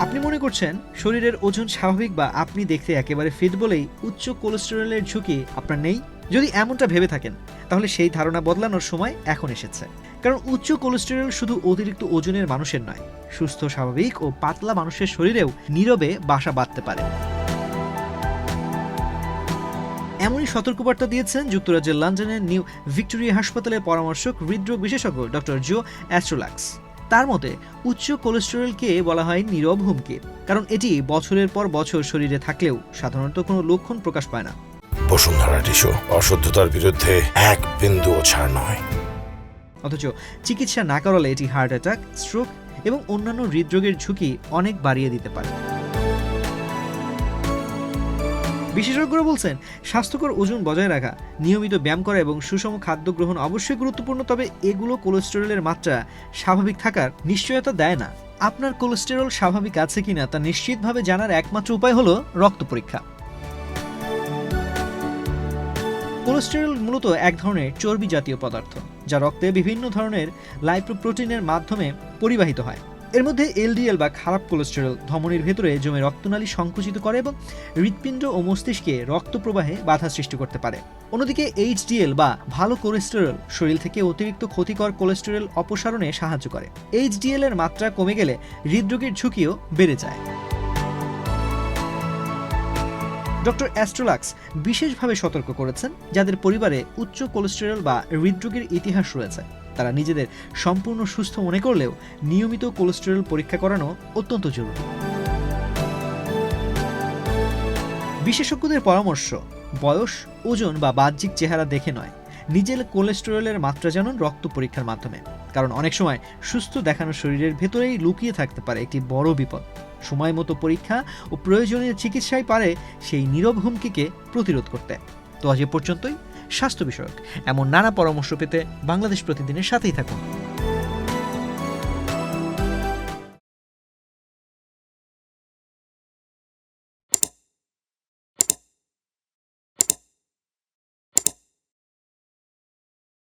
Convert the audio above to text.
আপনি মনে করছেন শরীরের ওজন স্বাভাবিক বা আপনি দেখতে একেবারে ফিট বলেই উচ্চ কোলেস্টেরলের ঝুঁকি আপনার নেই? যদি এমনটা ভেবে থাকেন তাহলে সেই ধারণা বদলানোর সময় এখন এসেছে। কারণ উচ্চ কোলেস্টেরল শুধু অতিরিক্ত ওজনের মানুষের নয়, সুস্থ স্বাভাবিক ও পাতলা মানুষের শরীরেও নীরবে বাসা বাঁধতে পারে। এমনই সতর্কবার্তা দিয়েছেন যুক্তরাজ্যের লন্ডনের নিউ ভিক্টোরিয়া হাসপাতালের পরামর্শক হৃদরোগ বিশেষজ্ঞ ডক্টর জো অ্যাস্ট্রোলাক্স। তার মতে উচ্চ কোলেস্টেরলকে বলা হয় নীরব হুমকি, কারণ এটি বছরের পর বছর শরীরে থাকলেও সাধারণত কোনো লক্ষণ প্রকাশ পায় না। বসুন্ধরা টিস্যু অশুদ্ধতার বিরুদ্ধে এক বিন্দুও ছাড় নয়। অথচ চিকিৎসা না করালে এটি হার্ট অ্যাটাক, স্ট্রোক এবং অন্যান্য হৃদরোগের ঝুঁকি অনেক বাড়িয়ে দিতে পারে। বিশেষজ্ঞরা বলছেন স্বাস্থ্যকর ওজন বজায় রাখা, নিয়মিত ব্যায়াম করা এবং সুষম খাদ্য গ্রহণ অবশ্যই গুরুত্বপূর্ণ, তবে এগুলো কোলেস্টেরলের মাত্রা স্বাভাবিক থাকার নিশ্চয়তা দেয় না। আপনার কোলেস্টেরল স্বাভাবিক আছে কিনা তা নিশ্চিতভাবে জানার একমাত্র উপায় হলো রক্ত পরীক্ষা। কোলেস্টেরল মূলত এক ধরনের চর্বি জাতীয় পদার্থ যা রক্তে বিভিন্ন ধরনের লাইপোপ্রোটিনের মাধ্যমে পরিবাহিত হয়। এর মধ্যে এলডিএল বা খারাপ কোলেস্টেরল ধমনীর ভেতরে জমে রক্তনালী সংকুচিত করে এবং হৃৎপিণ্ড ও মস্তিষ্কে রক্ত প্রবাহে বাধা সৃষ্টি করতে পারে। অন্যদিকে এইচডিএল বা ভালো কোলেস্টেরল শরীর থেকে অতিরিক্ত ক্ষতিকর কোলেস্টেরল অপসারণে সাহায্য করে। এইচডিএল এর মাত্রা কমে গেলে হৃদরোগের ঝুঁকিও বেড়ে যায়। ডক্টর অ্যাস্ট্রোলাক্স বিশেষভাবে সতর্ক করেছেন যাদের পরিবারে উচ্চ কোলেস্টেরল বা হৃদরোগের ইতিহাস রয়েছে। তারা নিজেদের সম্পূর্ণ সুস্থ মনে করলেও নিয়মিত কোলেস্টেরল পরীক্ষা করানো অত্যন্ত জরুরি। বিশেষজ্ঞদের পরামর্শ, বয়স, ওজন বা বাহ্যিক চেহারা দেখে নয়, নিজের কোলেস্টেরলের মাত্রা জানুন রক্ত পরীক্ষার মাধ্যমে। কারণ অনেক সময় সুস্থ দেখানো শরীরের ভেতরেই লুকিয়ে থাকতে পারে একটি বড় বিপদ। সময় মতো পরীক্ষা ও প্রয়োজনীয় চিকিৎসাই পারে সেই নীরব হুমকিকে প্রতিরোধ করতে। তো আজ এ পর্যন্তই। স্বাস্থ্য বিষয়ক এমন নানা পরামর্শ পেতে বাংলাদেশ প্রতিদিনের সাথেই থাকুন।